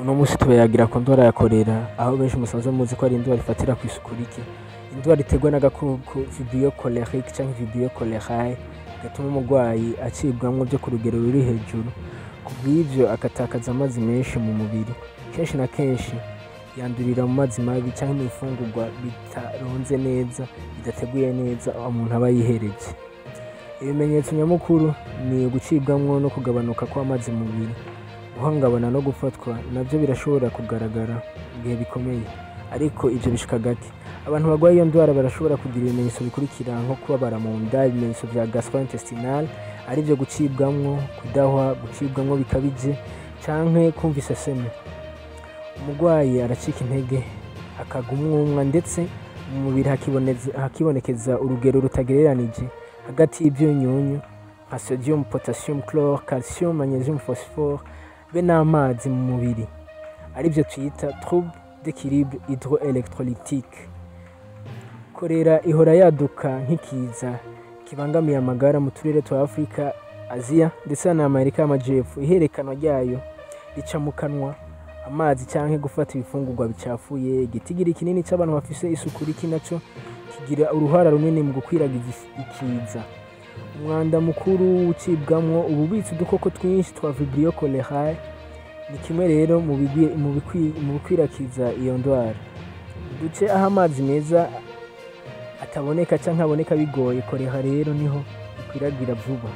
Uno musi tubayagira ku ndwara ya cholera, aho benshi musanzwe muzi ko ari indwara ifatira kw'isuku rike. Indwara iterwa n'agakoko vibrio cholerique canke vibrio cholerae gatuma umurwayi acibwamwo vyo ku rugero ruri hejuru, kubw'ivyo agatakaza amazi menshi mu mubiri. Kenshi na kenshi yandurira mu mazi mabi canke mu bifungurwa bitaronze neza, bidateguye neza umuntu aba yihereje. Ibimenyetso nyamukuru ni ugucibwamwo no kugabanuka kw'amazi mu mubiri. Guhungabana no gufatwa navyo birashobora kugaragara mu gihe bikomeye, ariko ivyo bishika gake. Abantu barwaye iyo ndwara barashobora kugira ibimenyetso bikurikira nko kubabara mu nda, ibimenyetso vya gastrointestinal arivyo gucibwamwo, kudahwa, gucibwamwo bikabije canke kumva iseseme. Umurwayi aracika intege, akaga umwumwa, ndetse mu mubiri hakibonekeza urugero rutagereranije hagati y'ivyunyunyu nka sodium, potassium, chlore, calcium, magnesium, phosphore be n'amazi mu mubiri, arivyo twita trouble d'équilibre hydroélectrolytique. Cholera ihora yaduka nk'ikiza kibangamiye amagara mu turere twa Afrika, Aziya ndetse na Amerika y'Amajepfo. Iherekanwa ryayo rica mu kanwa, amazi canke gufata ibifungurwa bicafuye. Igitigiri kinini c'abantu bafise isuku rike naco kigira uruhara runini mu gukwiragiza ikiza. Umwanda mukuru ucibwamwo ububitsi udukoko twinshi twa vibrio cholerae ni kimwe rero mu bikwirakiza iyo ndwara. Uduce aho amazi meza ataboneka canke aboneka bigoye, cholera rero niho ikwiragira vuba.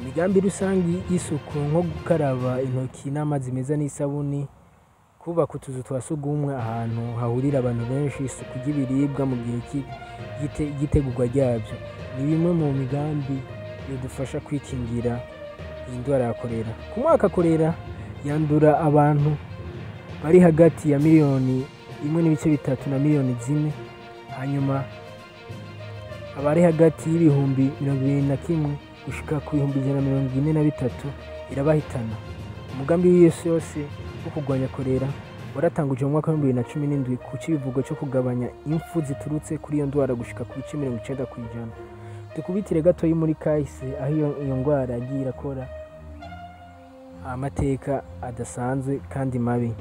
Imigambi rusangi y'isuku nko gukaraba intoki n'amazi meza n'isabuni, kubaka utuzu twa sugumwe ahantu hahurira abantu benshi, isuku ry'ibiribwa mu gihe ry'itegurwa ryavyo ni bimwe mu migambi yodufasha kwikingira iyi ndwara ya cholera. Ku mwaka cholera yandura abantu bari hagati ya miliyoni 1.3 na miliyoni 4, hanyuma abari hagati y'ibihumbi 21 gushika ku bihumbi 143 irabahitana. Umugambi w'isi yose wo kurwanya cholera waratanguje mu mwaka wa 2017 ku civugo cyo kugabanya impfu ziturutse kuri iyo ndwara gushika ku bice 90%. Dukubitire gato muri kahise aho iyo ndwara yagiye irakora amateka adasanzwe kandi mabi.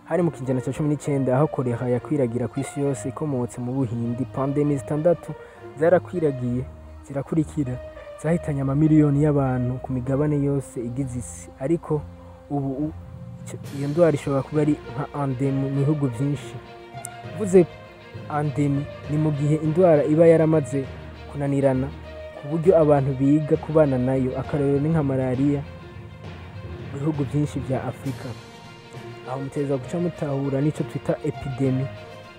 Hari mu kinjana ca 19 aho cholera yakwiragira ku isi yose ikomotse mu Buhindi. Pandemi 6 zarakwiragiye zirakurikira, zahitanye amamiliyoni y'abantu ku migabane yose igize isi. Ariko ubu iyo ndwara ishobora kuba ari nka endemi mu bihugu vyinshi. Vuze endemi ni mu gihe indwara iba yaramaze kunanirana ku buryo abantu biga kubana nayo. Akarorero ni nka malaria mu bihugu vyinshi vya Afrika. Aho muteza guca mutahura nico twita epidemi,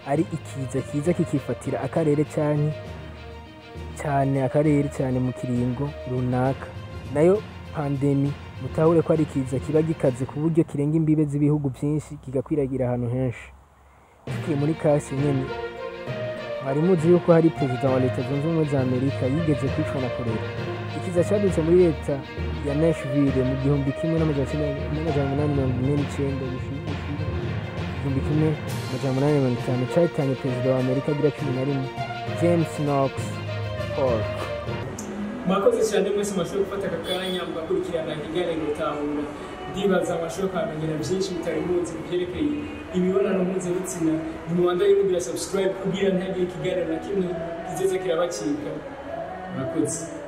ari ikiza kiza kikifatira akarere cyane mu kiringo runaka. Nayo pandemi mutahure ko ari kiza kiba gikaze ku buryo kirenga imbibe z'ibihugu byinshi kigakwiragira ahantu henshi. Tukiye muri kasi nyene, mwari muzi yuko hari perezida wa Leta Zunze Ubumwe za Amerika yigeze kwicwa na cholera. Ikiza cyadutse muri leta ya Nashville mu 1850 cyahitanye perezida wa Amerika agira 11 James Knox Polk. Mwakoze cyane mwese mwashoboye gufata akanya mugakurikirana ikiganiro Gutahura. Ndibaza mwashoboye kwamenyera byinshi bitari muzi byerekeye imibonano mpuzabitsina. Nimubandanye mugira subscribe kugira ntihagire ikiganiro na kimwe kizeze kirabacika. Mwakoze.